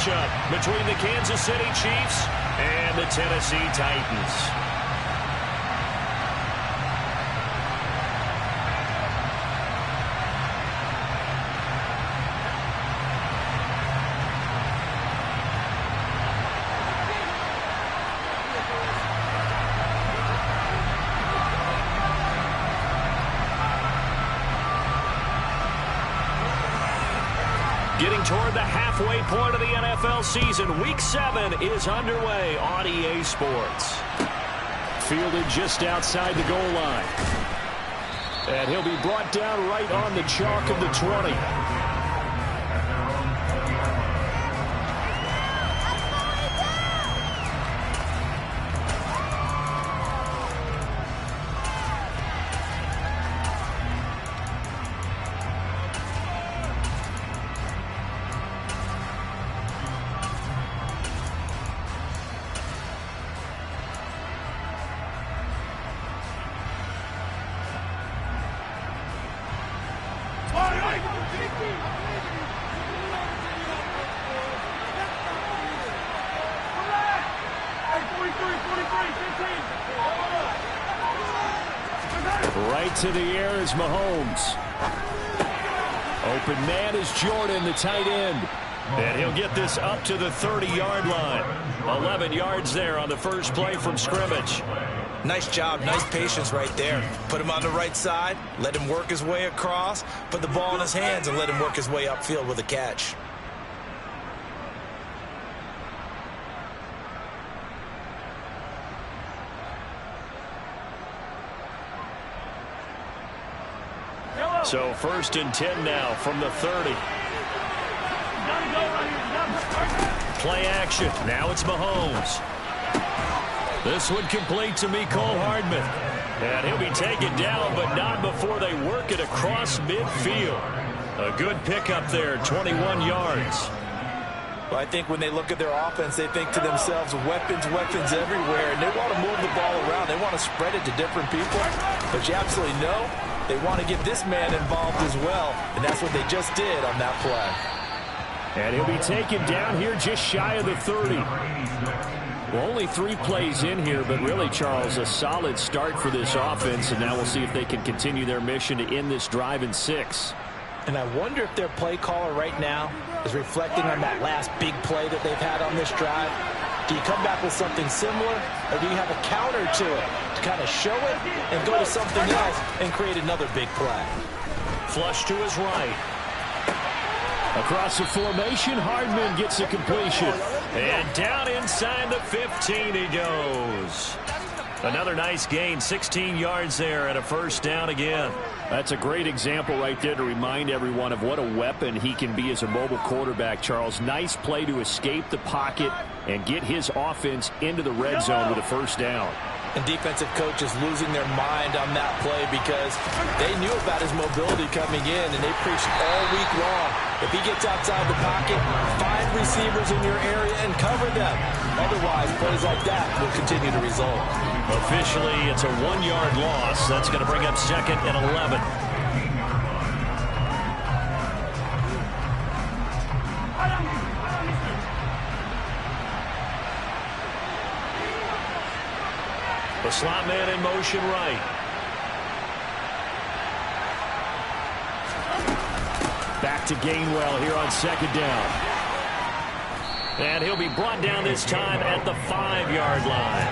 matchup between the Kansas City Chiefs and the Tennessee Titans. Getting toward the halfway point of the NFL season, Week 7 is underway on EA Sports. Fielded just outside the goal line. And he'll be brought down right on the chalk of the 20. Right to the air is Mahomes. Open man is Jordan, the tight end. And he'll get this up to the 30-yard line. 11 yards there on the first play from scrimmage. Nice job, nice patience right there. Put him on the right side, let him work his way across, put the ball in his hands, and let him work his way upfield with a catch. So 1st and 10 now from the 30. Play action. Now it's Mahomes. This one complete to Mecole Hardman. And he'll be taken down, but not before they work it across midfield. A good pickup there, 21 yards. Well, I think when they look at their offense, they think to themselves, weapons, weapons everywhere, and they want to move the ball around. They want to spread it to different people. But you absolutely know they want to get this man involved as well, and that's what they just did on that play. And he'll be taken down here just shy of the 30. Well, only 3 plays in here, but really, Charles, a solid start for this offense, and now we'll see if they can continue their mission to end this drive in 6. And I wonder if their play caller right now is reflecting on that last big play that they've had on this drive. Do you come back with something similar, or do you have a counter to it to kind of show it and go to something else and create another big play? Flush to his right. Across the formation, Hardman gets a completion. And down inside the 15 he goes. Another nice gain, 16 yards there and a first down again. That's a great example right there to remind everyone of what a weapon he can be as a mobile quarterback, Charles. Nice play to escape the pocket and get his offense into the red zone with a first down. And defensive coaches losing their mind on that play because they knew about his mobility coming in, and they preached all week long. If he gets outside the pocket, find receivers in your area and cover them. Otherwise, plays like that will continue to result. Officially, it's a 1-yard loss. That's going to bring up 2nd and 11. The slot man in motion right. Back to Gainwell here on 2nd down. And he'll be brought down this time at the 5-yard line.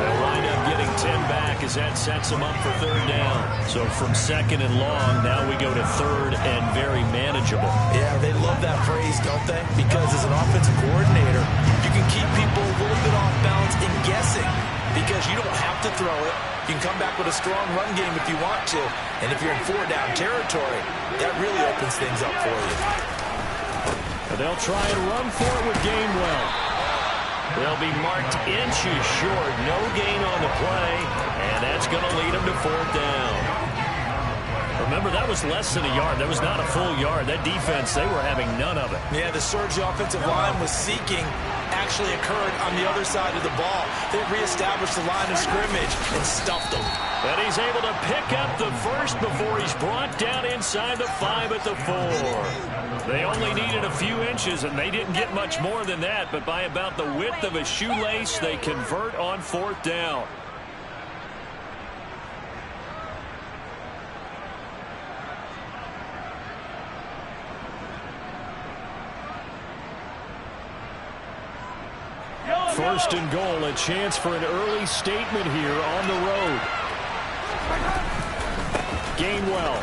They'll wind up getting 10 back as that sets them up for 3rd down. So from 2nd and long, now we go to 3rd and very manageable. Yeah, they love that phrase, don't they? Because as an offensive coordinator, you can keep people a little bit off balance and guessing. Because you don't have to throw it. You can come back with a strong run game if you want to. And if you're in 4-down territory, that really opens things up for you. And they'll try and run for it with Gainwell. They'll be marked inches short. No gain on the play. And that's going to lead them to 4th down. Remember, that was less than a yard. That was not a full yard. That defense, they were having none of it. Yeah, the surge the offensive line was seeking actually occurred on the other side of the ball. They reestablished the line of scrimmage and stuffed them. And he's able to pick up the first before he's brought down inside the 5 at the 4. They only needed a few inches, and they didn't get much more than that. But by about the width of a shoelace, they convert on 4th down. First and goal, a chance for an early statement here on the road. Gainwell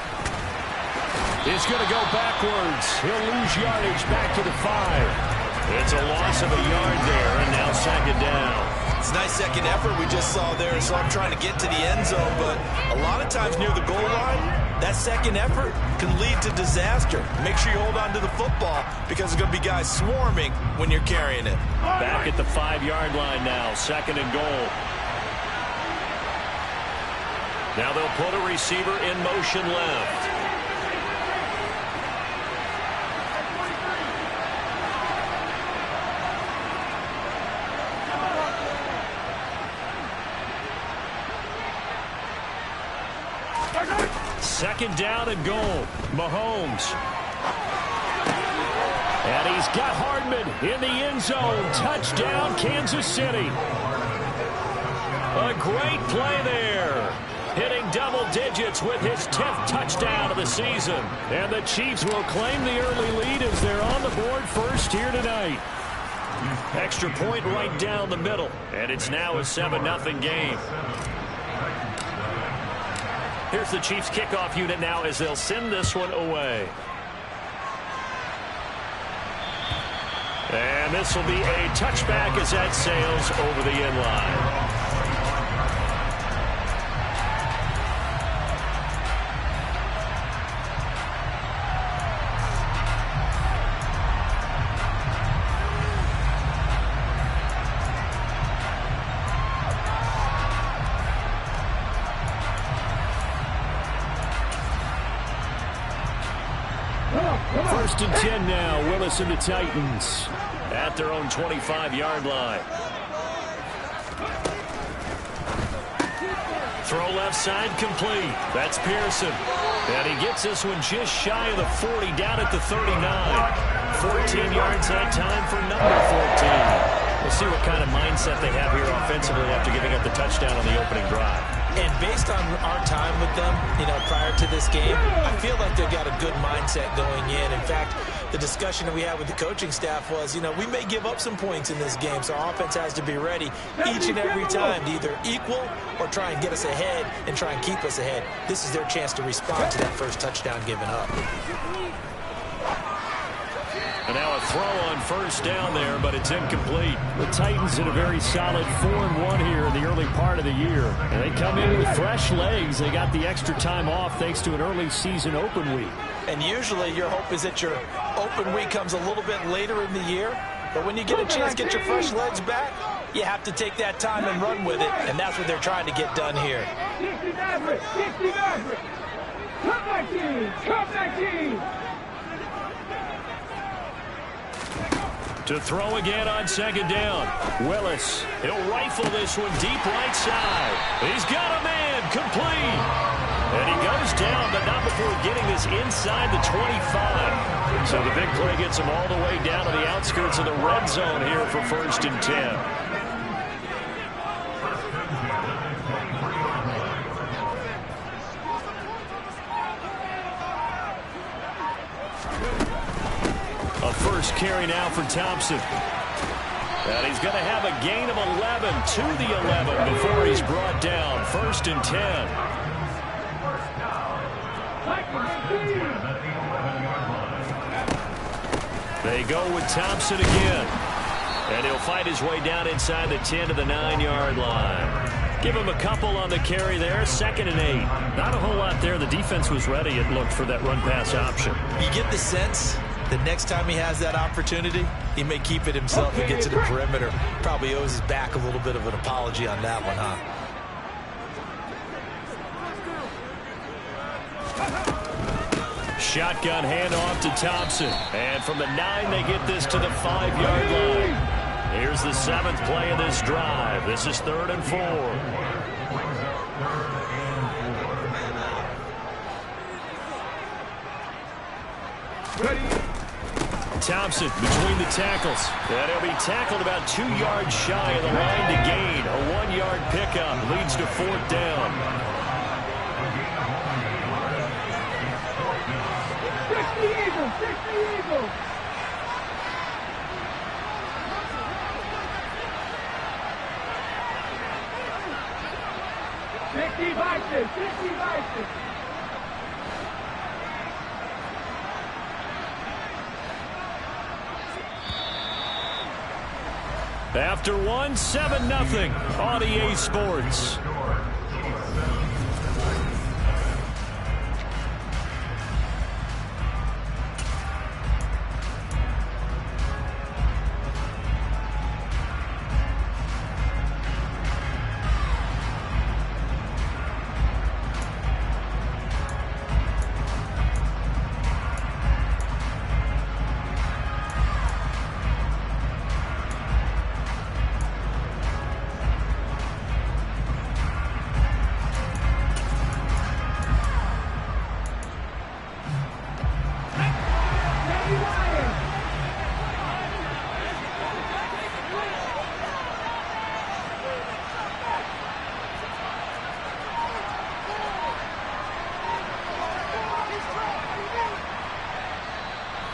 is going to go backwards. He'll lose yardage back to the 5. It's a loss of a yard there, and now 2nd down. It's a nice second effort we just saw there, so I'm trying to get to the end zone, but a lot of times near the goal line, that second effort can lead to disaster. Make sure you hold on to the football because there's going to be guys swarming when you're carrying it. Back at the 5-yard line now, 2nd and goal. Now they'll put a receiver in motion left. Second down and goal. Mahomes. And he's got Hardman in the end zone. Touchdown, Kansas City. A great play there. Hitting double digits with his 10th touchdown of the season. And the Chiefs will claim the early lead as they're on the board first here tonight. Extra point right down the middle. And it's now a 7-0 game. Here's the Chiefs kickoff unit now as they'll send this one away. And this will be a touchback as that sails over the end line. First and 10 now. Willis and the Titans at their own 25-yard line. Throw left side complete. That's Pearson. And he gets this one just shy of the 40 down at the 39. 14 yards that time for number 14. We'll see what kind of mindset they have here offensively after giving up the touchdown on the opening drive. And based on our time with them, prior to this game, I feel like they've got a good mindset going in. In fact, the discussion that we had with the coaching staff was, we may give up some points in this game, so our offense has to be ready each and every time to either equal or try and get us ahead and try and keep us ahead. This is their chance to respond to that first touchdown given up. And now a throw on first down there, but it's incomplete. The Titans in a very solid 4-1 here in the early part of the year. And they come in with fresh legs. They got the extra time off thanks to an early season open week. And usually your hope is that your open week comes a little bit later in the year. But when you get a chance to get your fresh legs back, you have to take that time and run with it. And that's what they're trying to get done here. Come back, team! Come back, team! To throw again on second down. Willis, he'll rifle this one deep right side. He's got a man, complete. And he goes down, but not before getting this inside the 25. So the big play gets him all the way down to the outskirts of the red zone here for first and 10. A first carry now for Thompson. And he's going to have a gain of 11 to the 11 before he's brought down. First and 10. They go with Thompson again. And he'll fight his way down inside the 10 to the 9-yard line. Give him a couple on the carry there. 2nd and 8. Not a whole lot there. The defense was ready, it looked, for that run-pass option. You get the sense the next time he has that opportunity, he may keep it himself and get to the perimeter. Probably owes his back a little bit of an apology on that one, huh? Shotgun handoff to Thompson. And from the 9, they get this to the 5-yard line. Here's the 7th play of this drive. This is 3rd and 4. Ready. Thompson between the tackles. And he'll be tackled about 2 yards shy of the line to gain. A 1-yard pickup leads to 4th down. 60 Eagles, 60 Eagles. 60 Vikings, 60 Vikings. After one, 7-0 on EA Sports.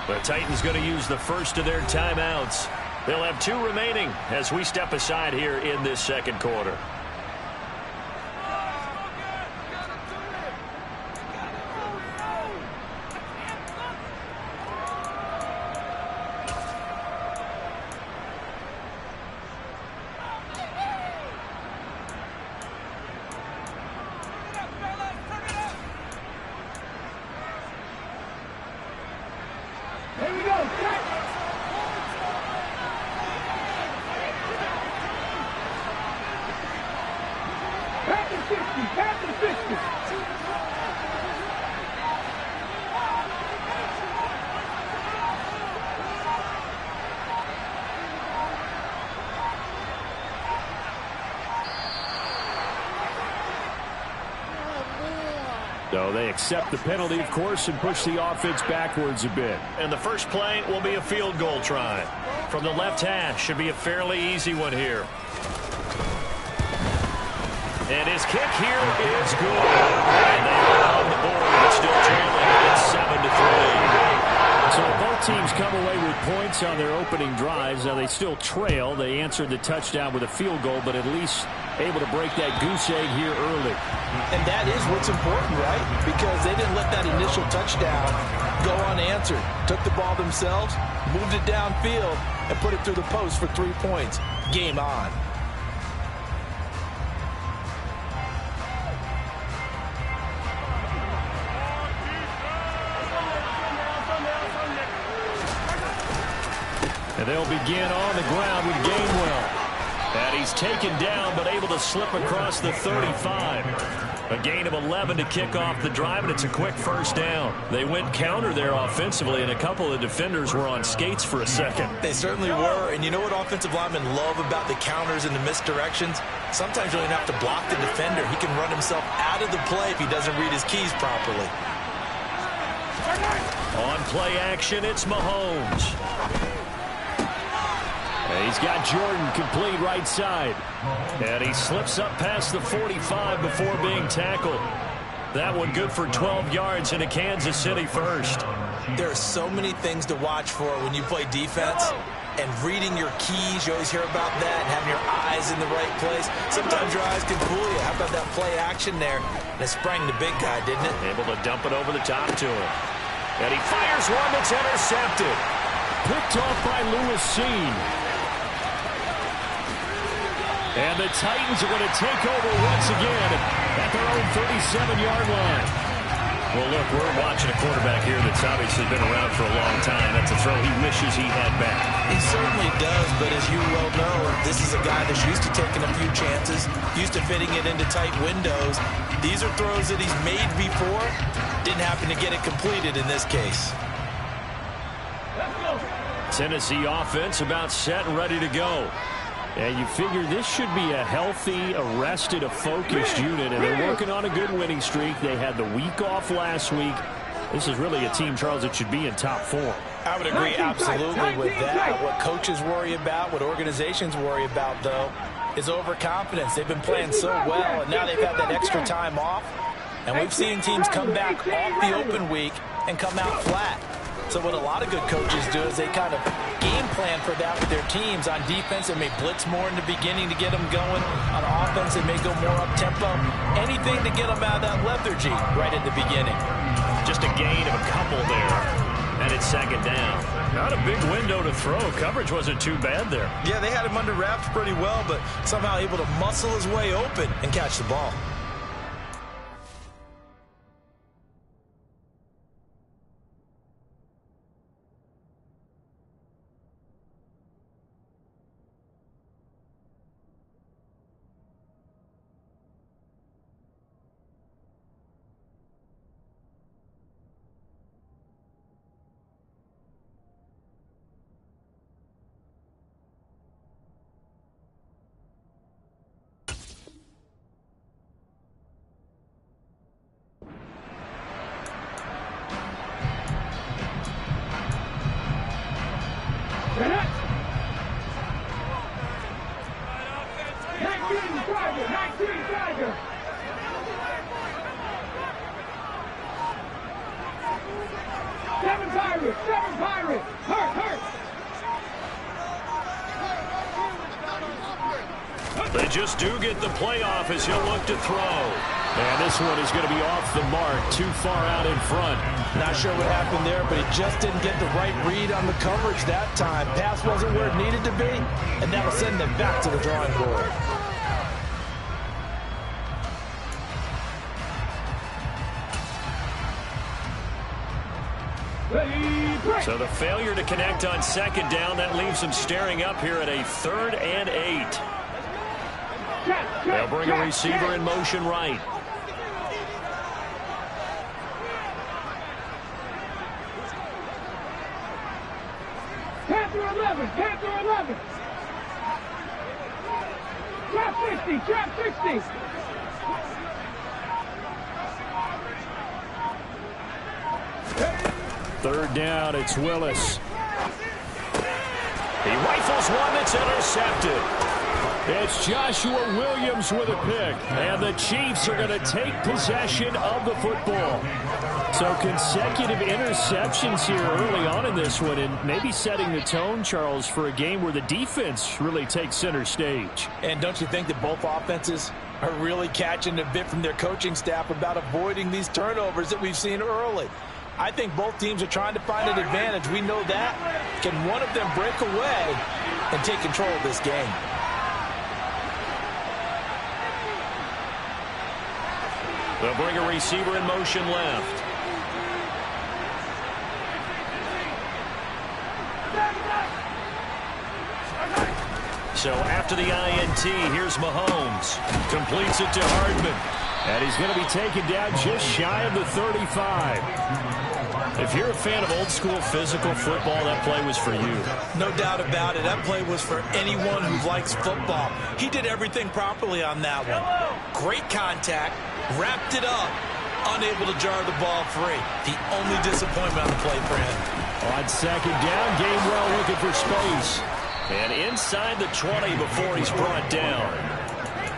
The Titans going to use the first of their timeouts. They'll have 2 remaining as we step aside here in this second quarter. Here we go, set. Panther 60, Panther 60. So they accept the penalty, of course, and push the offense backwards a bit. And the first play will be a field goal try. From the left hash, should be a fairly easy one here. And his kick here is good. And they are on the board, but still trailing. It's 7-3. So both teams come away with points on their opening drives. Now they still trail. They answered the touchdown with a field goal, but at least able to break that goose egg here early. And that is what's important, right? Because they didn't let that initial touchdown go unanswered. Took the ball themselves, moved it downfield, and put it through the post for 3 points. Game on. And they'll begin on the ground with Gainwell. And he's taken down, but able to slip across the 35. A gain of 11 to kick off the drive, and it's a quick first down. They went counter there offensively, and a couple of defenders were on skates for a second. They certainly were, and you know what offensive linemen love about the counters and the misdirections? Sometimes you don't have to block the defender. He can run himself out of the play if he doesn't read his keys properly. On play action, it's Mahomes. He's got Jordan complete right side. And he slips up past the 45 before being tackled. That one good for 12 yards into Kansas City first. There are so many things to watch for when you play defense. And reading your keys, you always hear about that, and having your eyes in the right place. Sometimes your eyes can fool you. How about that play action there? And it sprang the big guy, didn't it? Able to dump it over the top to him. And he fires one that's intercepted. Picked off by Lewis Cine. And the Titans are going to take over once again at their own 37-yard line. Well, look, we're watching a quarterback here that's obviously been around for a long time. That's a throw he wishes he had back. He certainly does, but as you well know, this is a guy that's used to taking a few chances, used to fitting it into tight windows. These are throws that he's made before. Didn't happen to get it completed in this case. Tennessee offense about set and ready to go. And you figure this should be a healthy, a focused unit, and they're working on a good winning streak. They had the week off last week, This is really a team, Charles, that should be in top form. I would agree absolutely with that. What coaches worry about, what organizations worry about, though, is overconfidence. They've been playing so well, and now they've had that extra time off. And we've seen teams come back off the open week and come out flat. So what a lot of good coaches do is they kind of game plan for that with their teams. On defense, they may blitz more in the beginning to get them going. On offense, they may go more up-tempo. Anything to get them out of that lethargy right at the beginning. Just a gain of a couple there, and it's second down. Not a big window to throw. Coverage wasn't too bad there. Yeah, they had him under wraps pretty well, but somehow able to muscle his way open and catch the ball. Seven Pirates! Hurt! They just do get the playoff as he'll look to throw. And this one is going to be off the mark, too far out in front. Not sure what happened there, but he just didn't get the right read on the coverage that time. Pass wasn't where it needed to be, and that'll send them back to the drawing board. So the failure to connect on second down, that leaves them staring up here at a 3rd and 8. They'll bring a receiver in motion right. Panther 11. Trap 60. Third down, it's Willis. He rifles one that's intercepted. It's Joshua Williams with a pick, and the Chiefs are going to take possession of the football. So consecutive interceptions here early on in this one, and maybe setting the tone, Charles, for a game where the defense really takes center stage. And don't you think that both offenses are really catching a bit from their coaching staff about avoiding these turnovers that we've seen early? I think both teams are trying to find an advantage. We know that. Can one of them break away and take control of this game? They'll bring a receiver in motion left. So after the INT, here's Mahomes. Completes it to Hardman. And he's going to be taken down just shy of the 35. If you're a fan of old-school physical football, that play was for you. No doubt about it. That play was for anyone who likes football. He did everything properly on that one. Great contact, wrapped it up, unable to jar the ball free. The only disappointment on the play for him. On second down, Gainwell looking for space. And inside the 20 before he's brought down.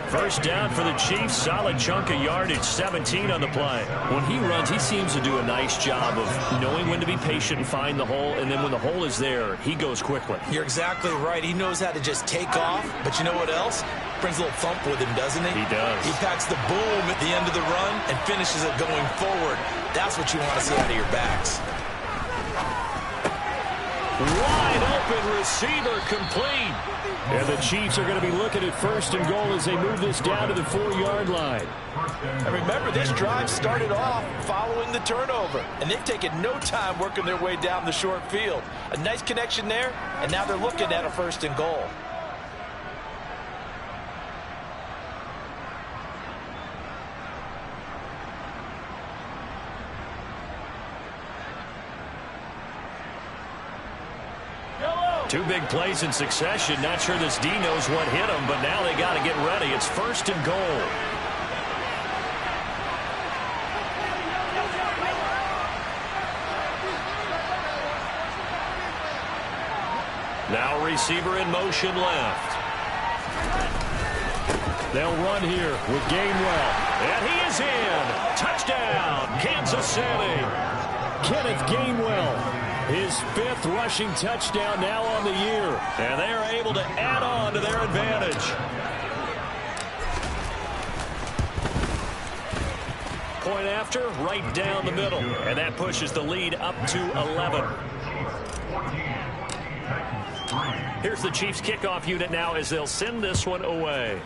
First down for the Chiefs, solid chunk of yardage, 17 on the play. When he runs, he seems to do a nice job of knowing when to be patient and find the hole, and then when the hole is there, he goes quickly. You're exactly right. He knows how to just take off, but you know what else? Brings a little thump with him, doesn't he? He does. He packs the boom at the end of the run and finishes it going forward. That's what you want to see out of your backs. Wide open receiver complete. And the Chiefs are going to be looking at 1st and goal as they move this down to the 4-yard line. And remember, this drive started off following the turnover, and they've taken no time working their way down the short field. A nice connection there, and now they're looking at a 1st and goal. Two big plays in succession. Not sure this D knows what hit him, but now they got to get ready. It's 1st and goal. receiver in motion left. They'll run here with Gainwell. And he is in. Touchdown, Kansas City. Kenneth Gainwell, his 5th rushing touchdown now on the year. And they are able to add on to their advantage. Point after, right down the middle. And that pushes the lead up to 11. Here's the Chiefs kickoff unit now as they'll send this one away.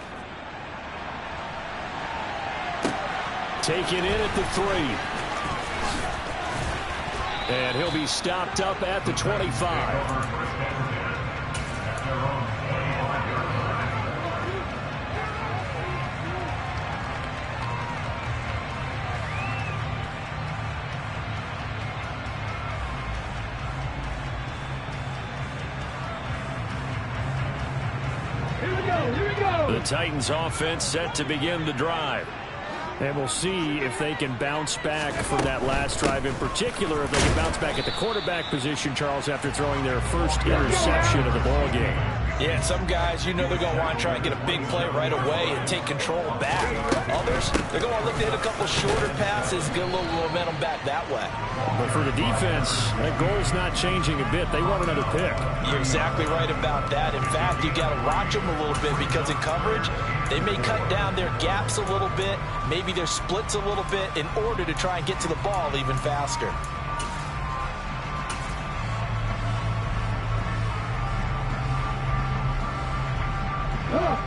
Taken in at the 3. And he'll be stopped up at the 25. The Titans offense set to begin the drive. And we'll see if they can bounce back from that last drive, in particular if they can bounce back at the quarterback position, Charles, after throwing their first interception of the ball game. Yeah, some guys, you know they're going to want to try and get a big play right away and take control back. Others, they're going to look to hit a couple shorter passes, get a little momentum back that way. But for the defense, that goal's not changing a bit. They want another pick. You're exactly right about that. In fact, you got to watch them a little bit because in coverage, they may cut down their gaps a little bit, maybe their splits a little bit in order to try and get to the ball even faster.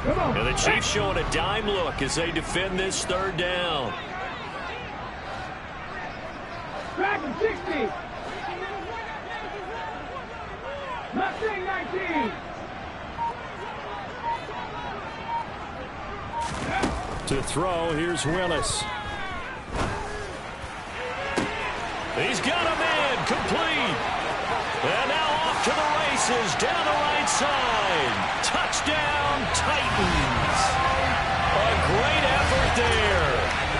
And the Chiefs showing a dime look as they defend this 3rd down. Back at 60. Mustang 19. To throw, here's Willis. He's got a man complete. And now off to the races down the right side. Touchdown, Titans. A great effort there.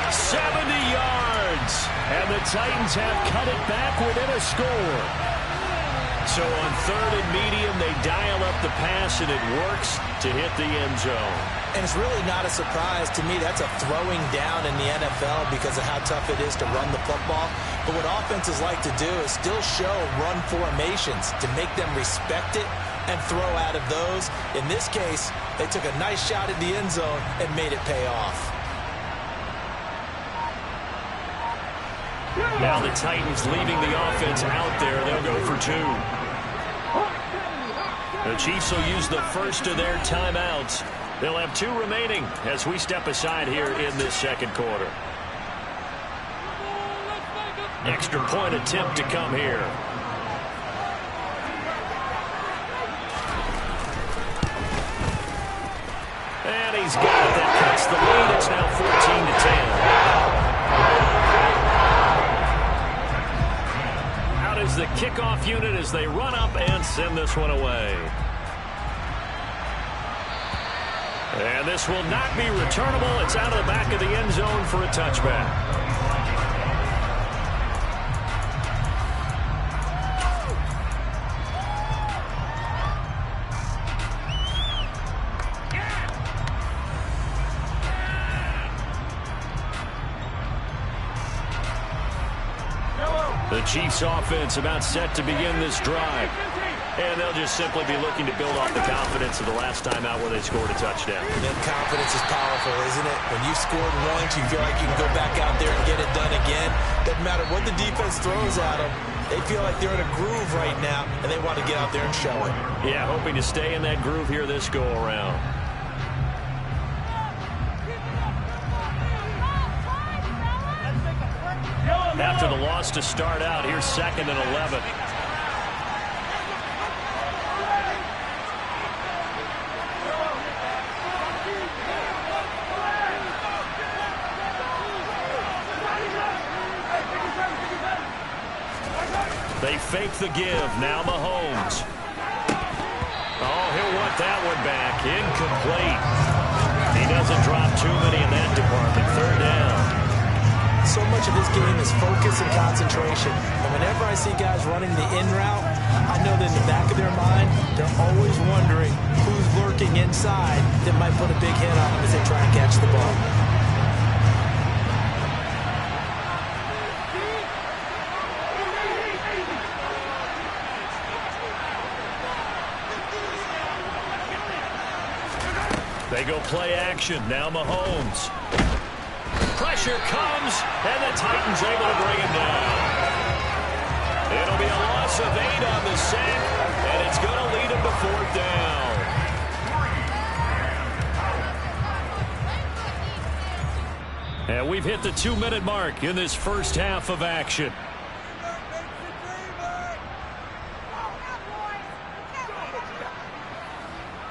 70 yards. And the Titans have cut it back within a score. So on 3rd and medium, they dial up the pass, and it works to hit the end zone. And it's really not a surprise to me. That's a throwing down in the NFL because of how tough it is to run the football. But what offenses like to do is still show run formations to make them respect it and throw out of those. In this case, they took a nice shot at the end zone and made it pay off. Now the Titans leaving the offense out there. They'll go for 2. The Chiefs will use the first of their timeouts. They'll have 2 remaining as we step aside here in this 2nd quarter. Extra point attempt to come here. And he's got it. That cuts the lead. It's now 14-10. Out is the kickoff unit as they run up and send this one away. And this will not be returnable. It's out of the back of the end zone for a touchback. The Chiefs offense about set to begin this drive. And they'll just simply be looking to build off the confidence of the last time out where they scored a touchdown. And then confidence is powerful, isn't it? When you scored once, you feel like you can go back out there and get it done again. Doesn't matter what the defense throws at them. They feel like they're in a groove right now, and they want to get out there and show it. Yeah, hoping to stay in that groove here this go-around. After the loss to start out, here's 2nd and 11. They fake the give. Now Mahomes. Oh, he'll want that one back. Incomplete. He doesn't drop too many in that department. 3rd down. So much of this game is focus and concentration. And whenever I see guys running the in route, I know that in the back of their mind, they're always wondering who's lurking inside that might put a big hit on them as they try and catch the ball. They go play action. Now Mahomes. Pressure comes, and the Titans able to bring him down. It'll be a loss of 8 on the sack, and it's going to lead him to 4th down. And we've hit the 2-minute mark in this first half of action.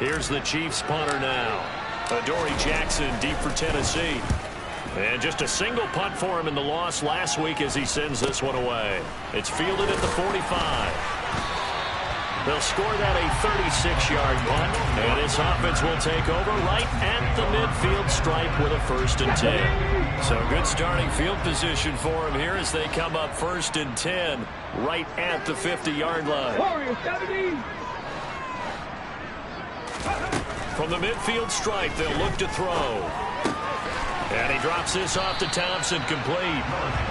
Here's the Chiefs punter now. Adoree Jackson deep for Tennessee. And just a single punt for him in the loss last week as he sends this one away. It's fielded at the 45. They'll score that a 36-yard punt. And this offense will take over right at the midfield stripe with a 1st and 10. So good starting field position for him here as they come up 1st and 10 right at the 50-yard line. From the midfield stripe, they'll look to throw. And he drops this off to Thompson, complete.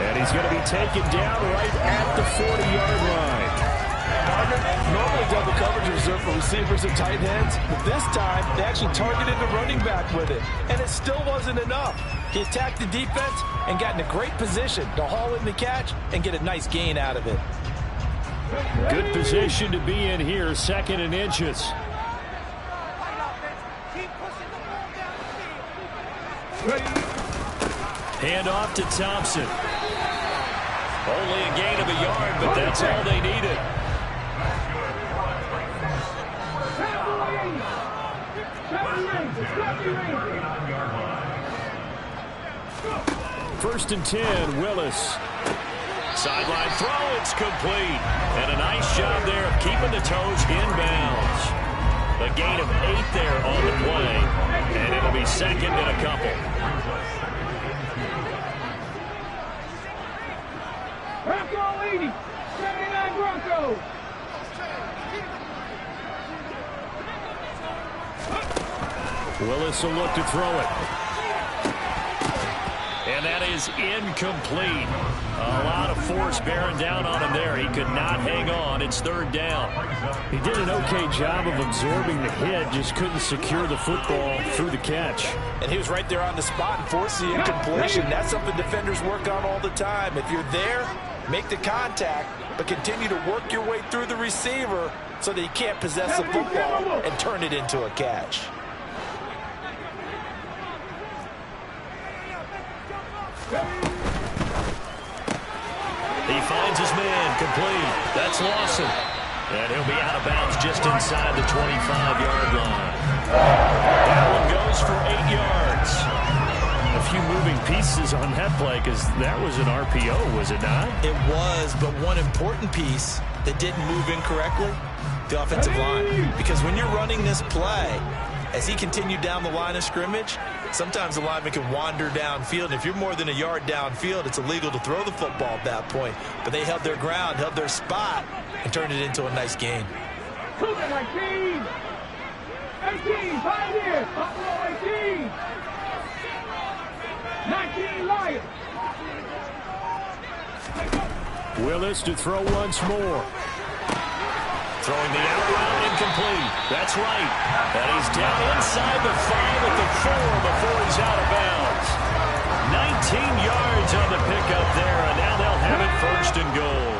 And he's going to be taken down right at the 40-yard line. Normally double coverage is reserved for receivers and tight ends, but this time they actually targeted the running back with it, and it still wasn't enough. He attacked the defense and got in a great position to haul in the catch and get a nice gain out of it. Good position to be in here, 2nd and inches. Hand off to Thompson. Only a gain of a yard, but that's all they needed. First and 10, Willis. Sideline throw, it's complete. And a nice job there of keeping the toes inbounds. A gain of 8 there on the play, and it'll be 2nd and a couple. Bronco 80, 79 Bronco. Willis will look to throw it. And that is incomplete. A lot of force bearing down on him there. He could not hang on. It's 3rd down. He did an okay job of absorbing the hit, just couldn't secure the football through the catch. And he was right there on the spot and forced the incompletion. That's something defenders work on all the time. If you're there, make the contact, but continue to work your way through the receiver so that he can't possess the football and turn it into a catch. He finds his man, complete. That's Lawson. And he'll be out of bounds just inside the 25-yard line. That one goes for 8 yards. A few moving pieces on that play because that was an RPO, was it not? It was, but one important piece that didn't move incorrectly, the offensive line. Because when you're running this play, as he continued down the line of scrimmage, sometimes the lineman can wander downfield. And if you're more than a yard downfield, it's illegal to throw the football at that point. But they held their ground, held their spot, and turned it into a nice gain. 18, 5 Buffalo 18, 19 Lions. Willis to throw once more. Throwing the out route, incomplete. That's right. And he's down inside the 5 at the 4 before he's out of bounds. 19 yards on the pickup there, and now they'll have it 1st and goal.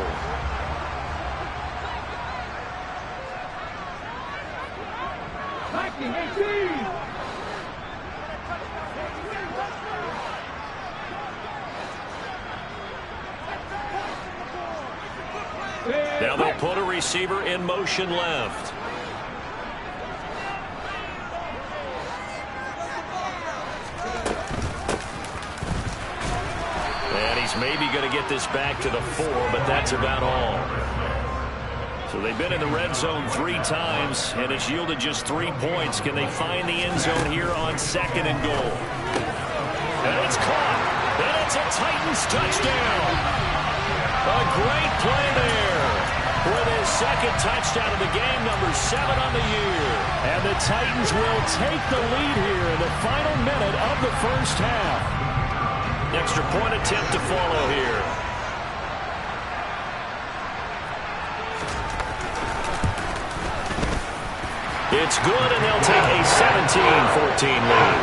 Now they'll put a receiver in motion left. And he's maybe going to get this back to the 4, but that's about all. So they've been in the red zone 3 times, and it's yielded just 3 points. Can they find the end zone here on 2nd and goal? And it's caught. And it's a Titans touchdown. A great play there. with his second touchdown of the game, number 7 on the year. And the Titans will take the lead here in the final minute of the first half. Extra point attempt to follow here. It's good, and they'll take a 17-14 lead.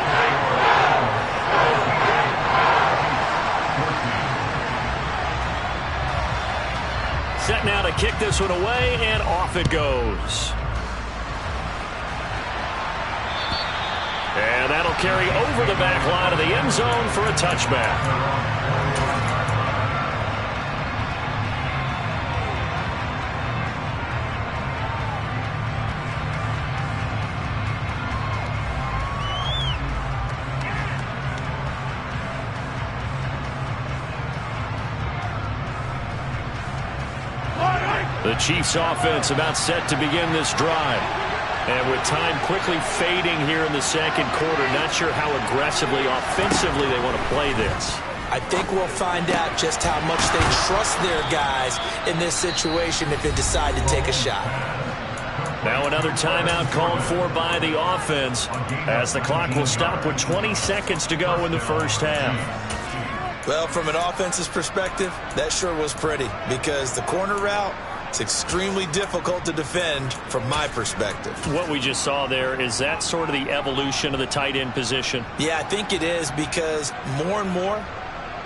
Set now to kick this one away, and off it goes. And that'll carry over the back line of the end zone for a touchback. The Chiefs offense about set to begin this drive. And with time quickly fading here in the second quarter, not sure how aggressively, offensively they want to play this. I think we'll find out just how much they trust their guys in this situation if they decide to take a shot. Now another timeout called for by the offense as the clock will stop with 20 seconds to go in the first half. Well, from an offense's perspective, that sure was pretty because the corner route, it's extremely difficult to defend from my perspective. What we just saw there, is that sort of the evolution of the tight end position? Yeah, I think it is because more and more,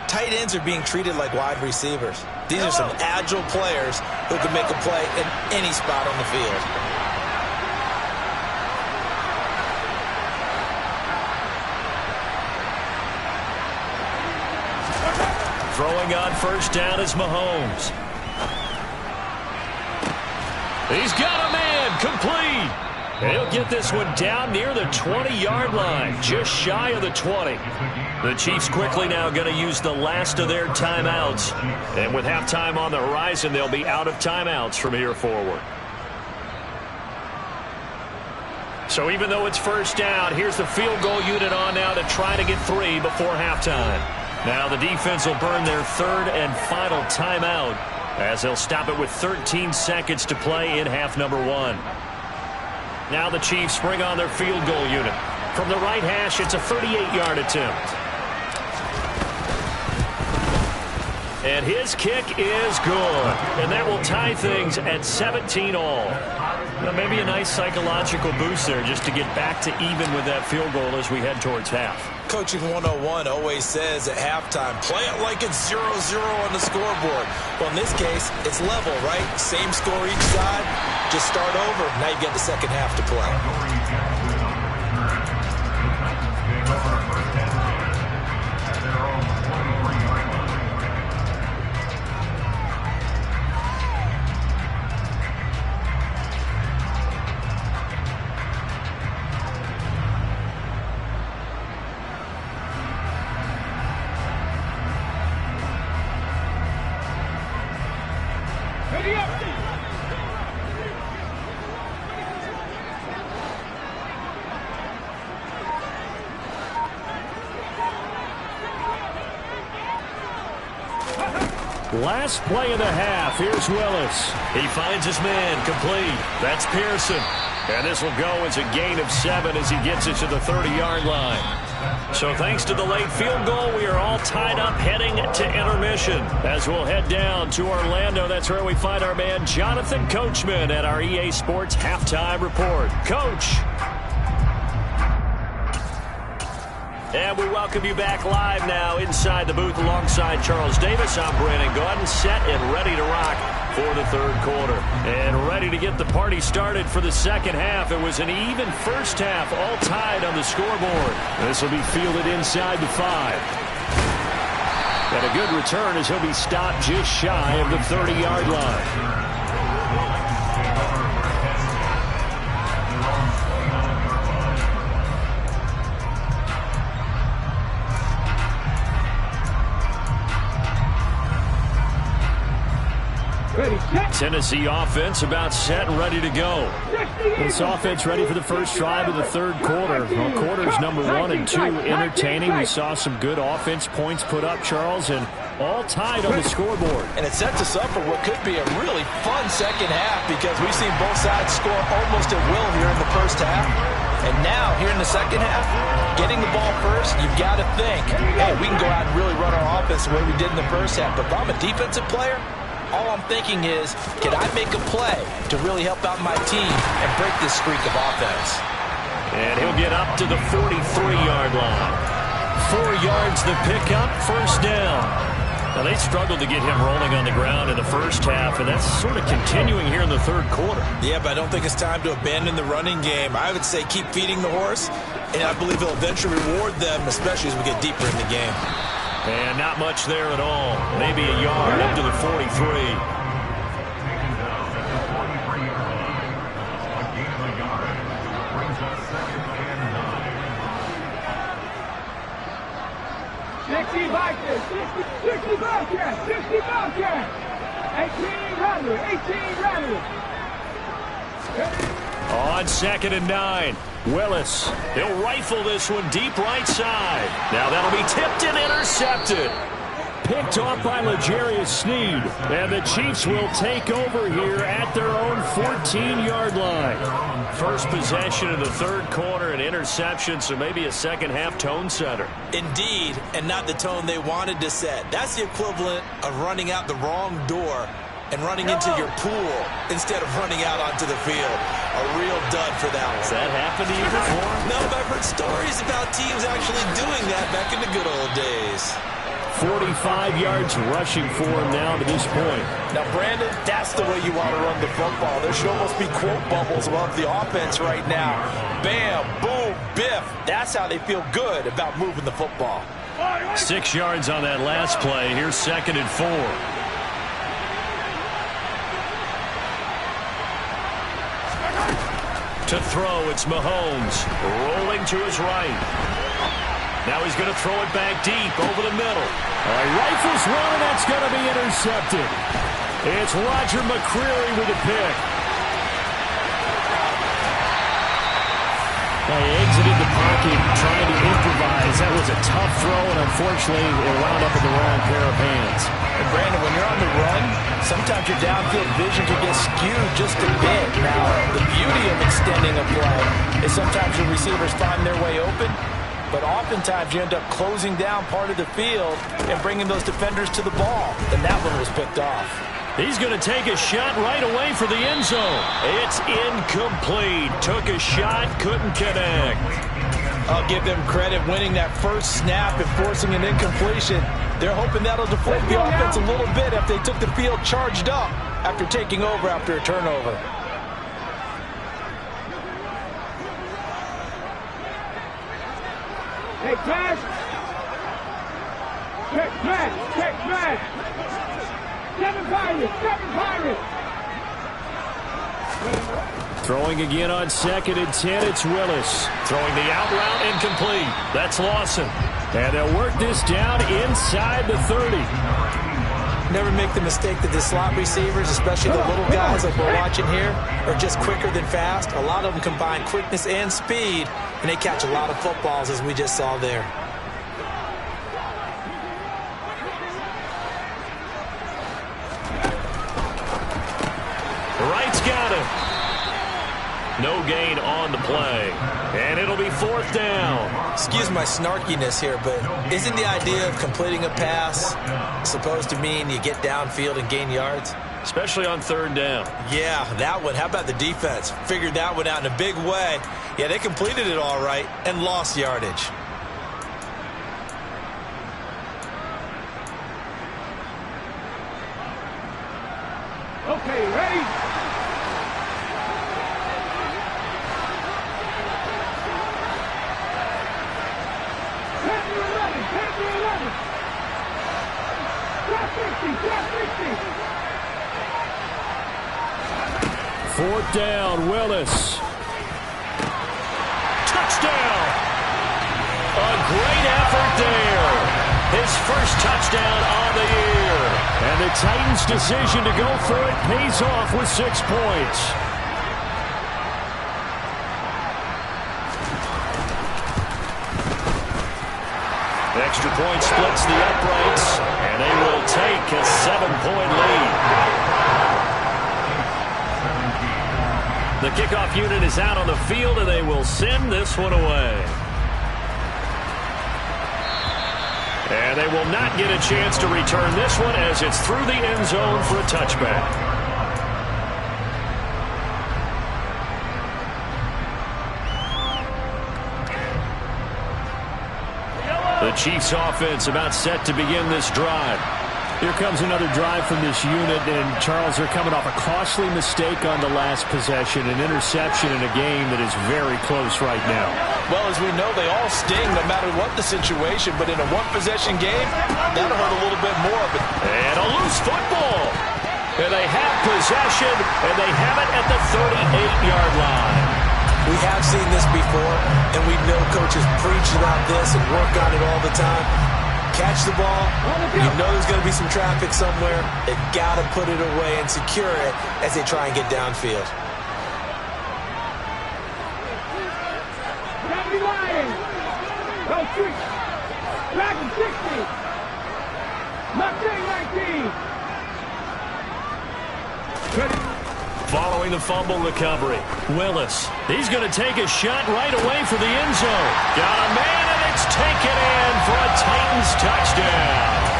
tight ends are being treated like wide receivers. These are some agile players who can make a play in any spot on the field. Throwing on first down is Mahomes. He's got a man, complete. He'll get this one down near the 20-yard line, just shy of the 20. The Chiefs quickly now going to use the last of their timeouts. And with halftime on the horizon, they'll be out of timeouts from here forward. So even though it's first down, here's the field goal unit on now to try to get 3 before halftime. Now the defense will burn their third and final timeout as they'll stop it with 13 seconds to play in half number 1. Now the Chiefs bring on their field goal unit. From the right hash, it's a 38-yard attempt. And his kick is good. And that will tie things at 17 all. Now, maybe a nice psychological boost there just to get back to even with that field goal as we head towards half. Coaching 101 always says at halftime, play it like it's 0-0 on the scoreboard. Well, in this case, it's level, right? Same score each side. Just start over. Now you get the second half to play. Last play of the half. Here's Willis. He finds his man, complete. That's Pearson. And this will go as a gain of 7 as he gets it to the 30-yard line. So thanks to the late field goal, we are all tied up heading to intermission. As we'll head down to Orlando, that's where we find our man Jonathan Coachman at our EA Sports Halftime Report. Coach. And we welcome you back live now inside the booth alongside Charles Davis. I'm Brandon Gaudin, set and ready to rock for the third quarter. And ready to get the party started for the second half. It was an even first half, all tied on the scoreboard. This will be fielded inside the 5. And a good return as he'll be stopped just shy of the 30-yard line. Ready, set. Tennessee offense about set and ready to go. This offense ready for the first drive of the third quarter. Well, quarters number 1 and 2 entertaining. We saw some good offense points put up, Charles, and all tied on the scoreboard. And it sets us up for what could be a really fun second half because we've seen both sides score almost at will here in the first half. And now, here in the second half, getting the ball first, you've got to think, hey, we can go out and really run our offense the way we did in the first half. But if I'm a defensive player, all I'm thinking is, can I make a play to really help out my team and break this streak of offense? And he'll get up to the 43-yard line. 4 yards the pickup, first down. Now, they struggled to get him rolling on the ground in the first half, and that's sort of continuing here in the third quarter. Yeah, but I don't think it's time to abandon the running game. I would say keep feeding the horse, and I believe he'll eventually reward them, especially as we get deeper in the game. And not much there at all. Maybe a yard up to the 43. Vikings, 60 Bobcats, 60 Bobcats, 18 Rattlers. On 2nd and 9, Willis. He'll rifle this one deep right side. Now that'll be tipped and intercepted. Picked off by L'Jarius Sneed. And the Chiefs will take over here at their own 14-yard line. First possession of the third quarter, an interception, so maybe a second-half tone setter. Indeed, and not the tone they wanted to set. That's the equivalent of running out the wrong door and running into your pool instead of running out onto the field. A real dud for that one. Has that happened to you before? No, but I've heard stories about teams actually doing that back in the good old days. 45 yards rushing for him now to this point. Now, Brandon, that's the way you want to run the football. There should almost be quote bubbles above the offense right now. Bam, boom, biff. That's how they feel good about moving the football. 6 yards on that last play. Here's 2nd and 4. To throw, it's Mahomes. Rolling to his right. Now he's going to throw it back deep over the middle. Rifles one, and that's going to be intercepted. It's Roger McCreary with a pick. They exited the pocket trying to improvise. That was a tough throw, and unfortunately it wound up in the wrong pair of hands. And Brandon, when you're on the run, sometimes your downfield vision can get skewed just a bit. Now, the beauty of extending a play is sometimes your receivers find their way open, but oftentimes you end up closing down part of the field and bringing those defenders to the ball. And that one was picked off. He's going to take a shot right away for the end zone. It's incomplete. Took a shot, couldn't connect. I'll give them credit winning that first snap and forcing an incompletion. They're hoping that'll deflate the offense a little bit if they took the field charged up after taking over after a turnover. Take pass. Check pass. Check pass. Seven Pirates. Throwing again on 2nd and 10, it's Willis. Throwing the out route incomplete. That's Lawson. And they'll work this down inside the 30. Never make the mistake that the slot receivers, especially the little guys like we're watching here, are just quicker than fast. A lot of them combine quickness and speed, and they catch a lot of footballs, as we just saw there. Wright's got him. No gain on the play. And it'll be 4th down. Excuse my snarkiness here, but isn't the idea of completing a pass supposed to mean you get downfield and gain yards? Especially on 3rd down. Yeah, that one. How about the defense? Figured that one out in a big way. Yeah, they completed it all right and lost yardage. Okay, ready? Fourth down, Willis. Touchdown! A great effort there. His first touchdown on the year. And the Titans' decision to go for it pays off with 6 points. Extra point splits the uprights, and they will take a 7-point lead. The kickoff unit is out on the field, and they will send this one away. And they will not get a chance to return this one as it's through the end zone for a touchback. The Chiefs offense about set to begin this drive. Here comes another drive from this unit, and Charles, they're coming off a costly mistake on the last possession, an interception in a game that is very close right now. Well, as we know, they all sting no matter what the situation, but in a one-possession game, that'll hurt a little bit more. And a loose football. And they have possession, and they have it at the 38-yard line. We have seen this before, and we know coaches preach about this and work on it all the time. Catch the ball, you know there's going to be some traffic somewhere. They've got to put it away and secure it as they try and get downfield. Go switch. Back to 60. Mustang 19. Following the fumble recovery, Willis. He's going to take a shot right away for the end zone. Got a man, and it's taken in for a Titans touchdown.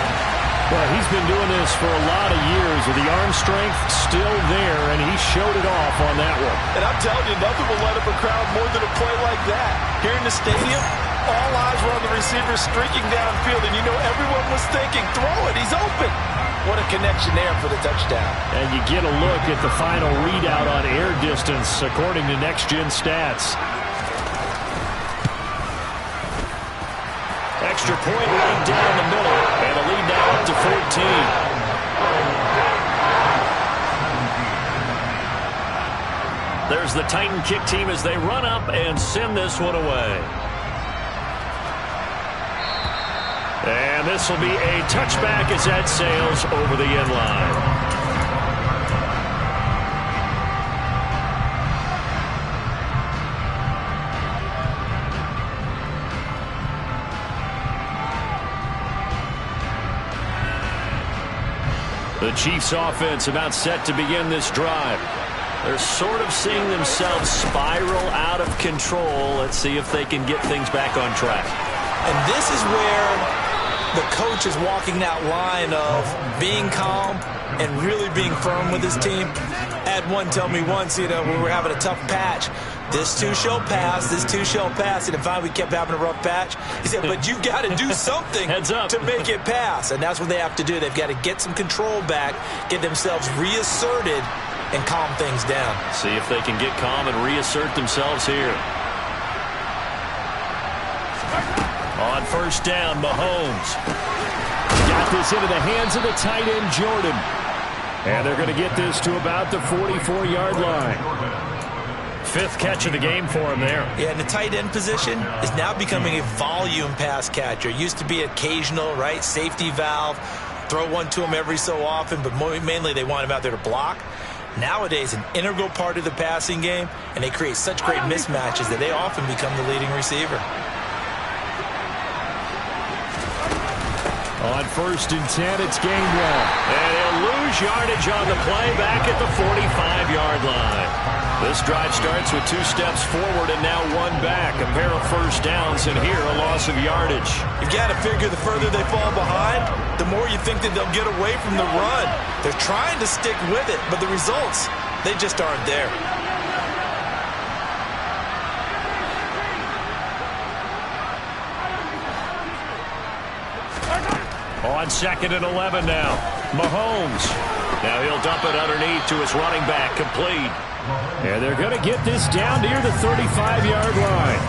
Well, he's been doing this for a lot of years with the arm strength still there, and he showed it off on that one. And I'm telling you, nothing will light up a crowd more than a play like that. Here in the stadium, all eyes were on the receiver streaking downfield, and you know everyone was thinking, throw it, he's open. What a connection there for the touchdown. And you get a look at the final readout on air distance according to Next Gen Stats. Extra point right down the middle, and a lead now up to 14. There's the Titan kick team as they run up and send this one away. And this will be a touchback as that sails over the end line. The Chiefs offense about set to begin this drive. They're sort of seeing themselves spiral out of control. Let's see if they can get things back on track. And this is where the coach is walking that line of being calm and really being firm with his team. Had one tell me once, you know, when we were having a tough patch, this too shall pass, this too shall pass. And if we kept having a rough patch, he said, but you got to do something Heads up. to make it pass. And that's what they have to do. They've got to get some control back, get themselves reasserted, and calm things down. See if they can get calm and reassert themselves here. On first down, Mahomes. Got this into the hands of the tight end, Jordan. And they're going to get this to about the 44-yard line. 5th catch of the game for him there. Yeah, and the tight end position is now becoming a volume pass catcher. It used to be occasional, right? Safety valve. Throw one to him every so often, but mainly they want him out there to block. Nowadays, an integral part of the passing game, and they create such great mismatches that they often become the leading receiver. On 1st and 10, it's Gainwell. And he'll lose yardage on the play back at the 45-yard line. This drive starts with 2 steps forward and now 1 back. A pair of first downs, and here a loss of yardage. You've got to figure the further they fall behind, the more you think that they'll get away from the run. They're trying to stick with it, but the results, they just aren't there. On 2nd and 11 now, Mahomes. Now he'll dump it underneath to his running back, complete. And they're going to get this down near the 35-yard line.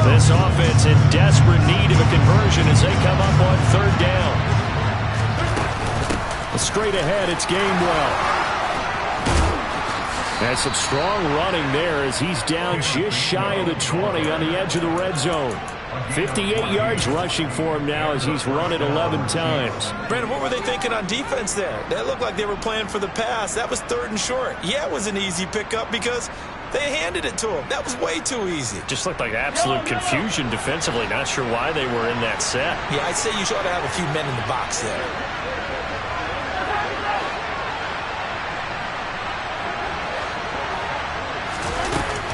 This offense in desperate need of a conversion as they come up on 3rd down. Straight ahead, it's Gainwell. And some strong running there as he's down just shy of the 20 on the edge of the red zone. 58 yards rushing for him now as he's run it 11 times. Brandon, what were they thinking on defense there? That looked like they were playing for the pass. That was 3rd and short. Yeah, it was an easy pickup because they handed it to him. That was way too easy. Just looked like absolute confusion defensively. Not sure why they were in that set. Yeah, I'd say you should have a few men in the box there.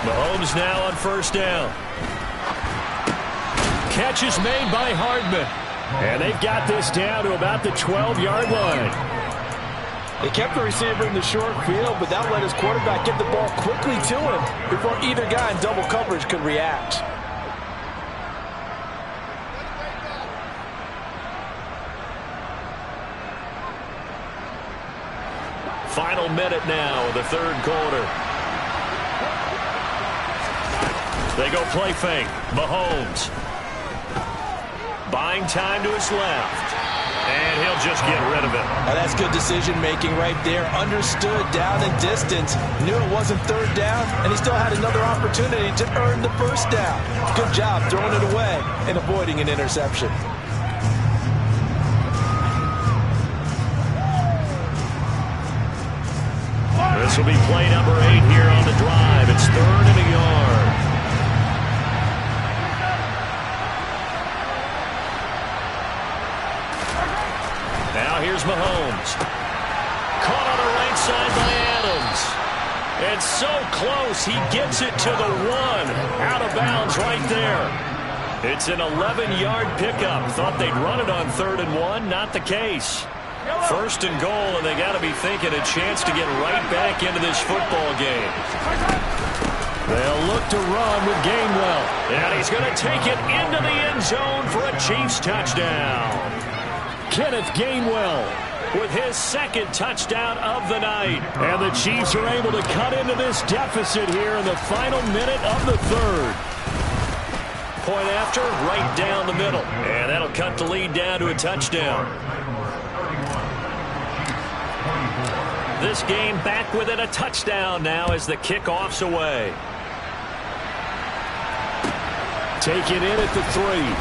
Mahomes now on 1st down. Catch is made by Hardman. And they've got this down to about the 12-yard line. They kept the receiver in the short field, but that let his quarterback get the ball quickly to him before either guy in double coverage could react. Final minute now of the 3rd quarter. They go play fake. Mahomes. Buying time to his left. And he'll just get rid of it. Now that's good decision-making right there. Understood down and distance. Knew it wasn't 3rd down, and he still had another opportunity to earn the 1st down. Good job throwing it away and avoiding an interception. This will be play number 8 here on the drive. It's 3rd and a yard. Now here's Mahomes. Caught on the right side by Adams. And so close, he gets it to the 1. Out of bounds right there. It's an 11-yard pickup. Thought they'd run it on 3rd and 1. Not the case. 1st and goal, and they got to be thinking a chance to get right back into this football game. They'll look to run with Gainwell. And he's going to take it into the end zone for a Chiefs touchdown. Kenneth Gainwell with his 2nd touchdown of the night. And the Chiefs are able to cut into this deficit here in the final minute of the 3rd. Point after, right down the middle. And that'll cut the lead down to a touchdown. This game back within a touchdown now as the kickoff's away. Taken in at the 3.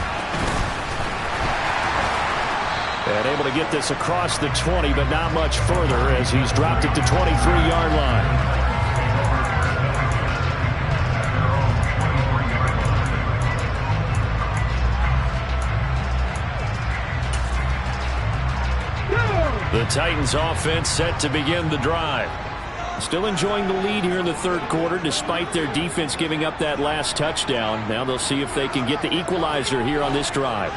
And able to get this across the 20, but not much further as he's dropped it to 23-yard line. The Titans offense set to begin the drive. Still enjoying the lead here in the 3rd quarter despite their defense giving up that last touchdown. Now they'll see if they can get the equalizer here on this drive.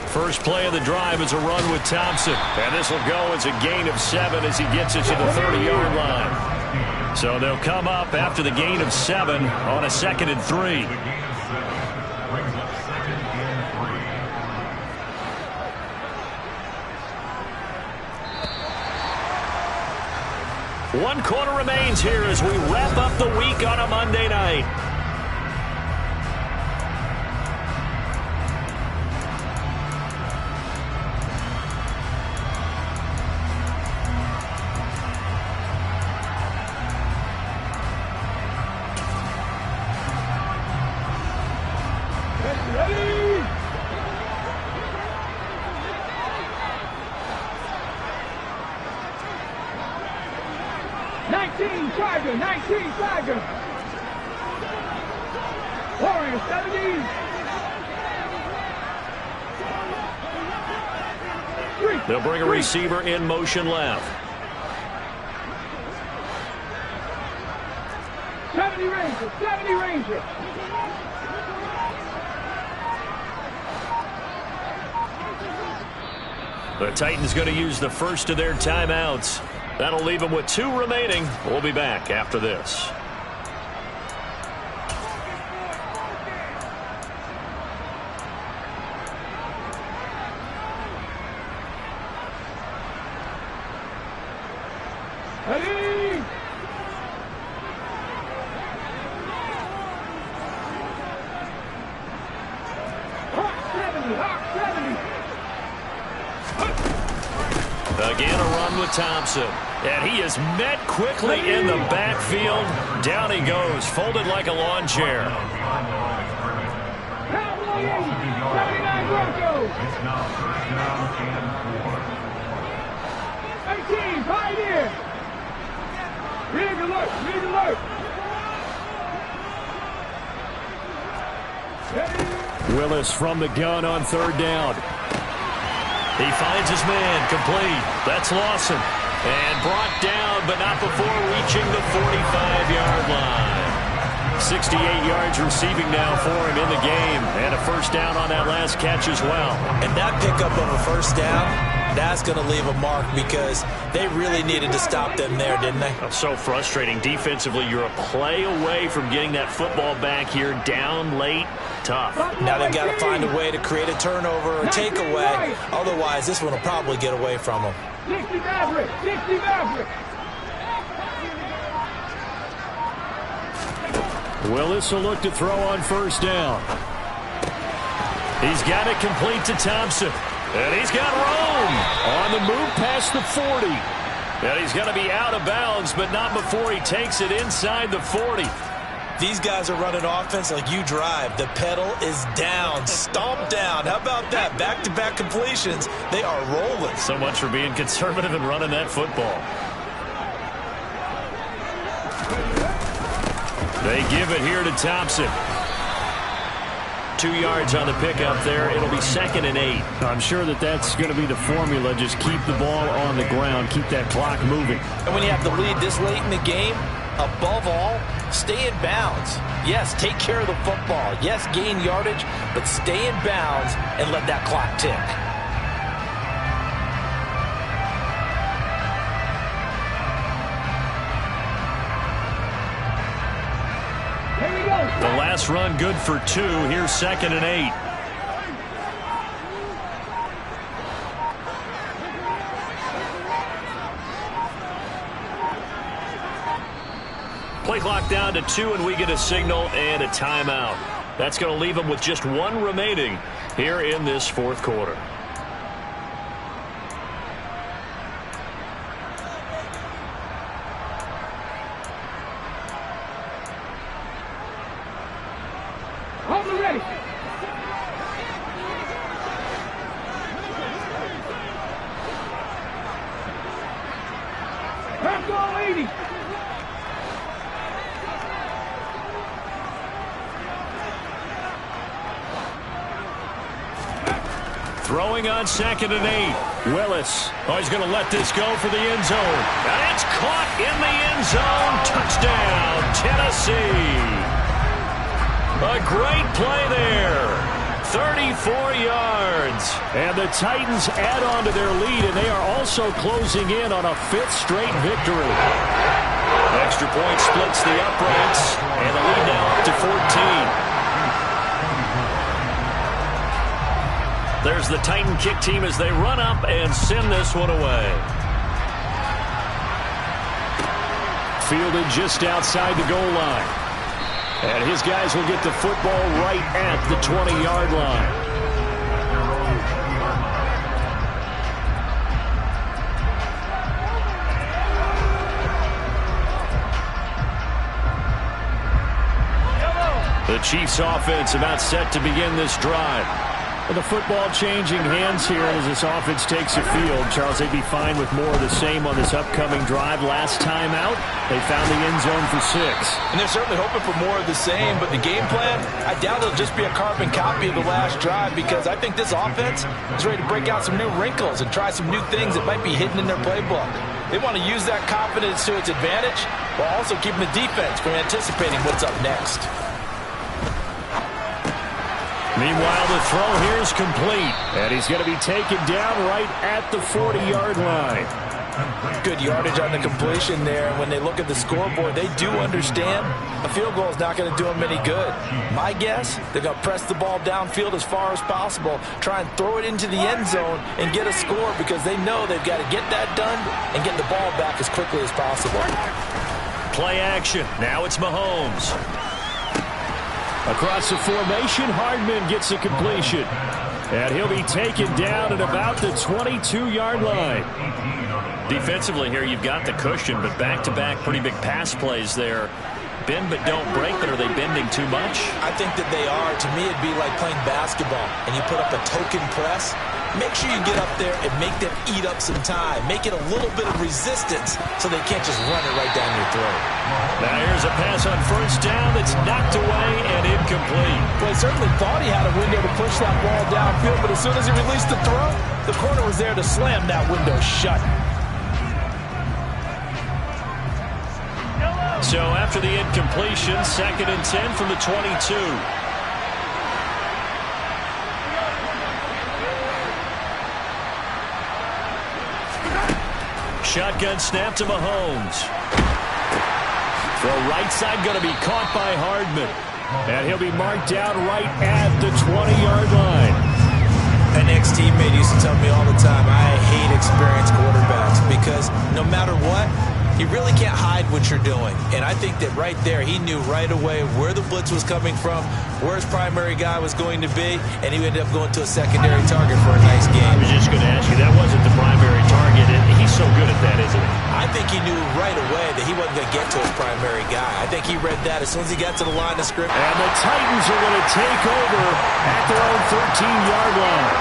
First play of the drive is a run with Thompson. And this will go as a gain of 7 as he gets it to the 30-yard line. So they'll come up after the gain of 7 on a 2nd and 3. One quarter remains here as we wrap up the week on a Monday night. Warriors 70. They'll bring a receiver in motion left. 70 Rangers, 70 Rangers. The Titans going to use the first of their timeouts. That'll leave them with 2 remaining. We'll be back after this. Ready? with Thompson. And he is met quickly in the backfield. Down he goes, folded like a lawn chair. 79 Broncos. 18, Pioneer. Rig alert, rig alert. Willis from the gun on third down. He finds his man, complete. That's Lawson. And brought down, but not before reaching the 45-yard line. 68 yards receiving now for him in the game. And a first down on that last catch as well. And that pickup of a first down, that's going to leave a mark because they really needed to stop them there, didn't they? That's so frustrating. Defensively, you're a play away from getting that football back here down late. Tough. Now they've got to find a way to create a turnover or takeaway. Otherwise, this one will probably get away from them. 60 Maverick, 60 Maverick. Willis will look to throw on first down. He's got it complete to Thompson. And he's got Rome on the move past the 40. And he's going to be out of bounds, but not before he takes it inside the 40. These guys are running offense like you drive. The pedal is down, stomp down. How about that? Back-to-back completions. They are rolling. So much for being conservative and running that football. They give it here to Thompson. 2 yards on the pickup there. It'll be 2nd and 8. I'm sure that's going to be the formula. Just keep the ball on the ground. Keep that clock moving. And when you have the lead this late in the game, above all, stay in bounds. Yes, take care of the football. Yes, gain yardage, but stay in bounds and let that clock tick. The last run good for 2. Here's 2nd and 8. Play clock down to 2, and we get a signal and a timeout. That's going to leave them with just 1 remaining here in this fourth quarter. Ready. Back goal 80. Throwing on 2nd and 8. Willis. Oh, he's going to let this go for the end zone. And it's caught in the end zone. Touchdown, Tennessee. A great play there. 34 yards. And the Titans add on to their lead, and they are also closing in on a 5th straight victory. Extra point splits the uprights, and the lead now up to 14. There's the Titan kick team as they run up and send this one away. Fielded just outside the goal line. And his guys will get the football right at the 20-yard line. The Chiefs offense about set to begin this drive. Well, the football changing hands here as this offense takes the field. Charles, they'd be fine with more of the same on this upcoming drive. Last time out, they found the end zone for 6. And they're certainly hoping for more of the same, but the game plan, I doubt it'll just be a carbon copy of the last drive because I think this offense is ready to break out some new wrinkles and try some new things that might be hidden in their playbook. They want to use that confidence to its advantage while also keeping the defense from anticipating what's up next. Meanwhile, the throw here is complete. And he's going to be taken down right at the 40-yard line. Good yardage on the completion there. When they look at the scoreboard, they do understand a field goal is not going to do them any good. My guess, they're going to press the ball downfield as far as possible, try and throw it into the end zone and get a score because they know they've got to get that done and get the ball back as quickly as possible. Play action. Now it's Mahomes. Across the formation, Hardman gets a completion. And he'll be taken down at about the 22-yard line. Defensively here, you've got the cushion, but back-to-back pretty big pass plays there. Bend but don't break, but are they bending too much? I think that they are. To me, it'd be like playing basketball, and you put up a token press. Make sure you get up there and make them eat up some time. Make it a little bit of resistance so they can't just run it right down your throat. Now here's a pass on first down that's knocked away and incomplete. Well, he certainly thought he had a window to push that ball downfield, but as soon as he released the throw, the corner was there to slam that window shut. So after the incompletion, 2nd and 10 from the 22. Shotgun snap to Mahomes. Throw right side going to be caught by Hardman. And he'll be marked down right at the 20-yard line. An ex-teammate used to tell me all the time, I hate experienced quarterbacks because no matter what, you really can't hide what you're doing. And I think that right there, he knew right away where the blitz was coming from, where his primary guy was going to be, and he ended up going to a secondary target for a nice game. I was just going to ask you, that wasn't the primary target. He's so good at that, isn't he? I think he knew right away that he wasn't going to get to his primary guy. I think he read that as soon as he got to the line of scrimmage. And the Titans are going to take over at their own 13-yard line.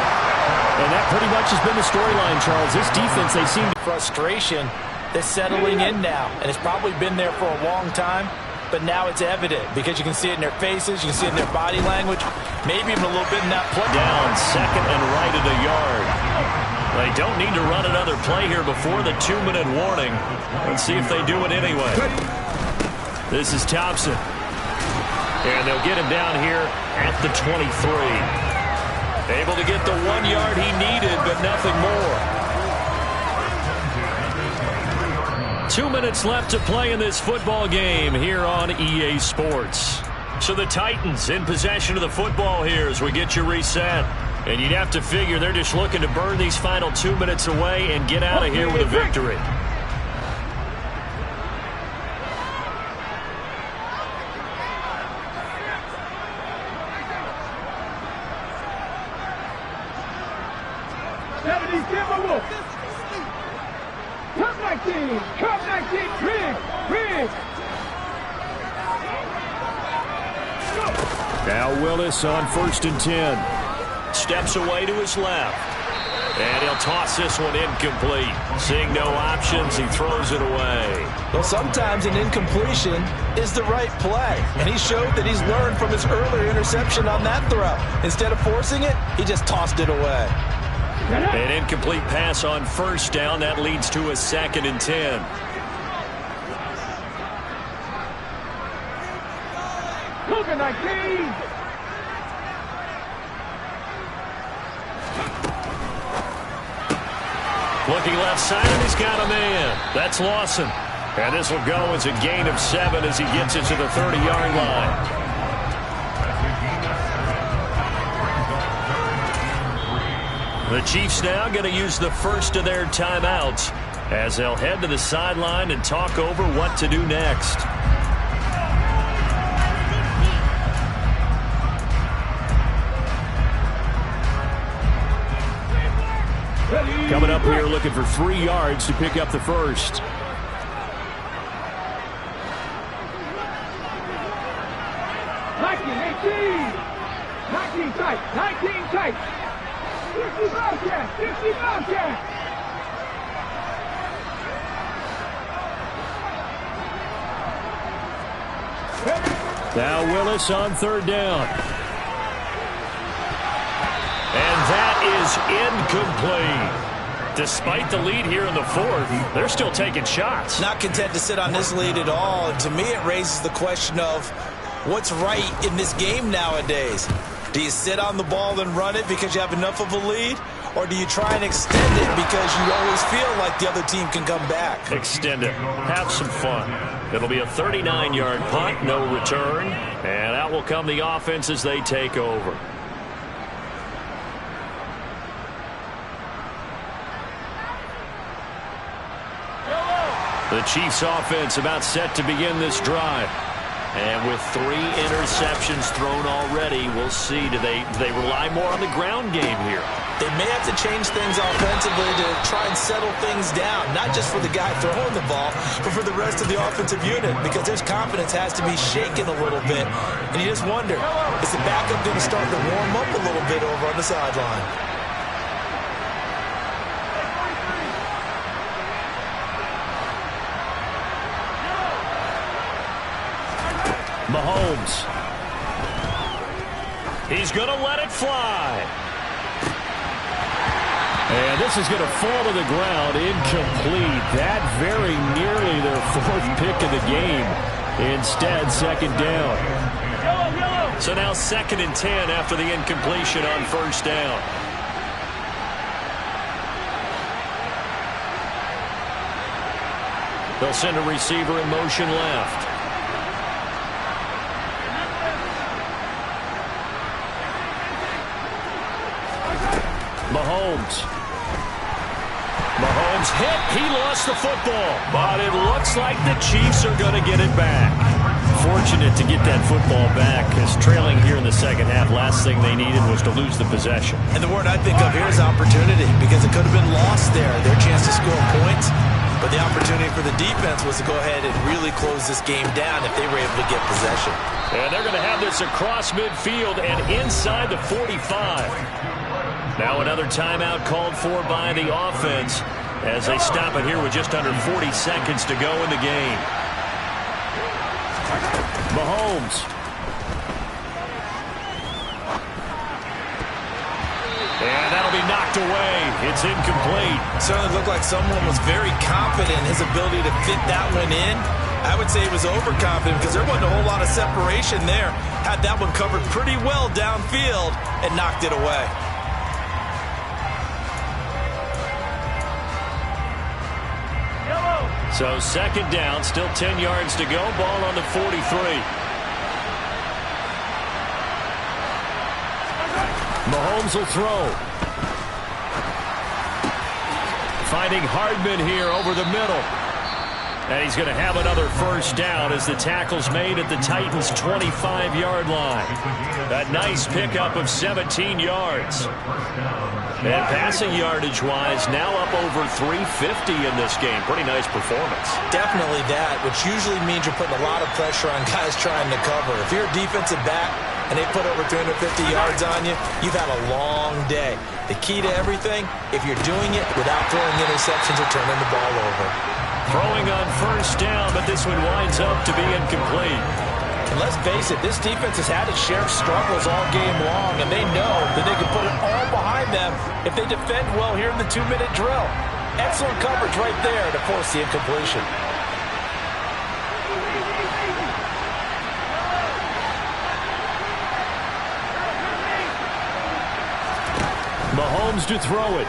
And that pretty much has been the storyline, Charles. This defense, they seem to... Frustration that's settling in now, and it's probably been there for a long time, but now it's evident because you can see it in their faces, you can see it in their body language, maybe even a little bit in that play. Down 2nd and right at a yard. They don't need to run another play here before the 2-minute warning. Let's see if they do it anyway. This is Thompson. And they'll get him down here at the 23. Able to get the 1 yard he needed, but nothing more. 2 minutes left to play in this football game here on EA Sports. So the Titans in possession of the football here as we get you reset. And you'd have to figure they're just looking to burn these final 2 minutes away and get out of here with a victory. Now Willis on 1st and 10. Steps away to his left. And he'll toss this one incomplete. Seeing no options, he throws it away. Well, sometimes an incompletion is the right play. And he showed that he's learned from his earlier interception on that throw. Instead of forcing it, he just tossed it away. An incomplete pass on first down. That leads to a 2nd and 10. Looking left side, and he's got a man. That's Lawson. And this will go as a gain of 7 as he gets it to the 30-yard line. The Chiefs now going to use the first of their timeouts as they'll head to the sideline and talk over what to do next. Coming up here looking for 3 yards to pick up the first. Now Willis on 3rd down. And that is incomplete. Despite the lead here in the 4th, they're still taking shots. Not content to sit on this lead at all. And to me, it raises the question of what's right in this game nowadays. Do you sit on the ball and run it because you have enough of a lead? Or do you try and extend it because you always feel like the other team can come back? Extend it. Have some fun. It'll be a 39-yard punt, no return. And out will come the offense as they take over. The Chiefs offense about set to begin this drive. And with 3 interceptions thrown already, we'll see. Do they rely more on the ground game here? They may have to change things offensively to try and settle things down, not just for the guy throwing the ball, but for the rest of the offensive unit, because their confidence has to be shaken a little bit. And you just wonder, is the backup going to start to warm up a little bit over on the sideline? Mahomes. He's going to let it fly. And this is going to fall to the ground, incomplete. That very nearly their 4th pick of the game. Instead, 2nd down. So now 2nd and 10 after the incompletion on 1st down. They'll send a receiver in motion left. Mahomes hit. He lost the football. But it looks like the Chiefs are going to get it back. Fortunate to get that football back, because trailing here in the 2nd half, last thing they needed was to lose the possession. And the word I think of here is opportunity, because it could have been lost there, their chance to score points. But the opportunity for the defense was to go ahead and really close this game down if they were able to get possession. And they're going to have this across midfield and inside the 45. Now another timeout called for by the offense as they stop it here with just under 40 seconds to go in the game. Mahomes. And that'll be knocked away. It's incomplete. Certainly looked like someone was very confident in his ability to fit that one in. I would say he was overconfident because there wasn't a whole lot of separation there. Had that one covered pretty well downfield and knocked it away. So 2nd down, still 10 yards to go. Ball on the 43. Mahomes will throw. Finding Hardman here over the middle. And he's going to have another 1st down as the tackle's made at the Titans' 25-yard line. A nice pickup of 17 yards. And passing yardage-wise, now up over 350 in this game. Pretty nice performance. Definitely that, which usually means you're putting a lot of pressure on guys trying to cover. If you're a defensive back and they put over 350 yards on you, you've had a long day. The key to everything, if you're doing it without throwing interceptions or turning the ball over. Throwing on 1st down, but this one winds up to be incomplete. And let's face it, this defense has had its share of struggles all game long, and they know that they can put it all behind them if they defend well here in the 2-minute drill. Excellent coverage right there to force the incompletion. Mahomes to throw it.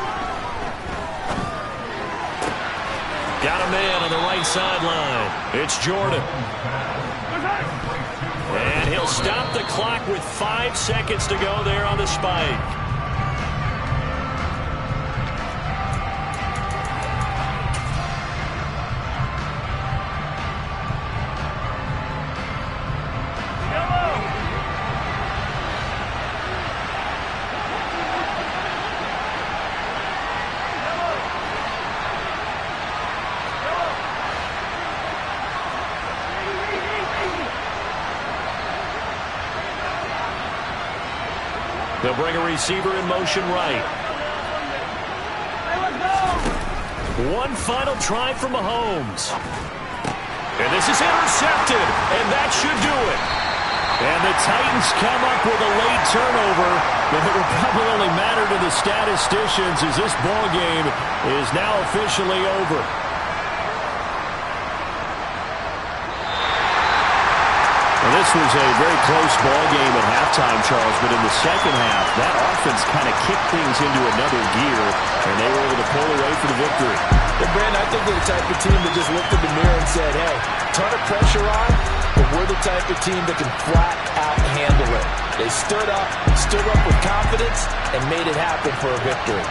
Got a man on the right sideline. It's Jordan. And he'll stop the clock with 5 seconds to go there on the spike. They'll bring a receiver in motion right. One final try for Mahomes. And this is intercepted, and that should do it. And the Titans come up with a late turnover, but it will probably only matter to the statisticians as this ball game is now officially over. This was a very close ball game at halftime, Charles, but in the 2nd half, that offense kind of kicked things into another gear, and they were able to pull away for the victory. And Brandon, I think they're the type of team that just looked in the mirror and said, hey, ton of pressure on, but we're the type of team that can flat out handle it. They stood up with confidence, and made it happen for a victory.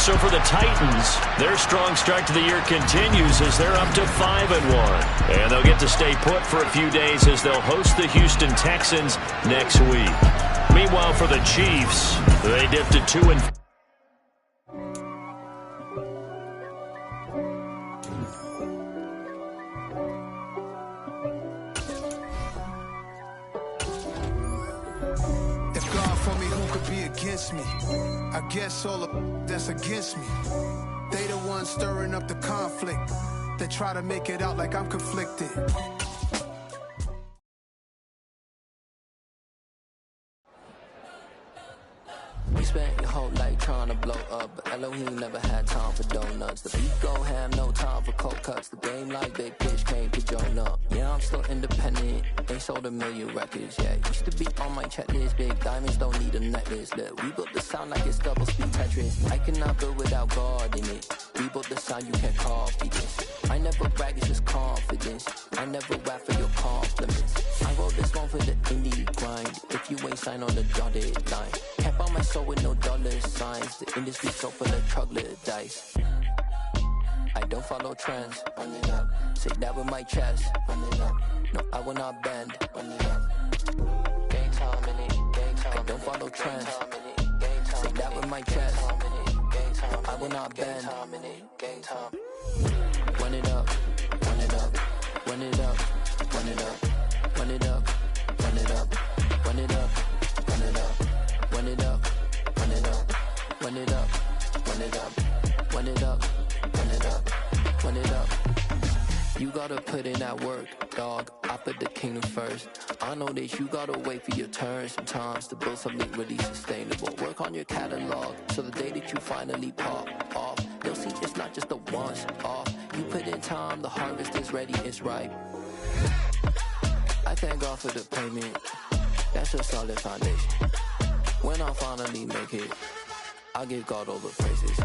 So So for the Titans, their strong start to the year continues as they're up to 5-1. And they'll get to stay put for a few days as they'll host the Houston Texans next week. Meanwhile, for the Chiefs, they dipped to 2-4. Me. I guess all of that's against me. They the ones stirring up the conflict. They try to make it out like I'm conflicted. You spent your whole life trying to blow up, but Elohim never had time for donuts. The beat go ham, no time for cold cuts. The game like Big Pitch came to join up. Yeah, I'm still independent, ain't sold a million records yet. Used to be on my checklist, big diamonds don't need a necklace. Look, we built the sound like it's double speed Tetris. I cannot build without God in it. We built the sound you can't copy this. I never brag, it's just confidence. I never rap for your compliments. I wrote this one for the indie grind. If you ain't signed on the dotted line, can't buy my soul with no dollar signs. The industry so full of troglodytes. I don't follow trends. Run it up. Say that with my chest. Run it up. No, I will not bend. Run it up. Gang time in it. Gang time. I don't follow trends. Say that with my chest. I will not bend. Gang time. Run it up. Run it up. Run it up. Run it up. Run it up. Run it up. Run it up. Run it up. Run it up. Run it up. Run it up. Run it up. Run it up. Run it up. Run it up. You gotta put in that work, dog. I put the kingdom first. I know that you gotta wait for your turn sometimes to build something really sustainable. Work on your catalog so the day that you finally pop off, they'll see it's not just a once off. You put in time, the harvest is ready, it's ripe. I thank God for the payment. That's a solid foundation. When I finally make it, I'll give God all the praises.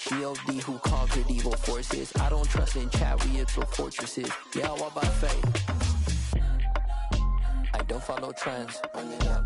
G.O.D. who conquered evil forces. I don't trust in chariots or fortresses. Yeah, I walk by faith. I don't follow trends. Run it up.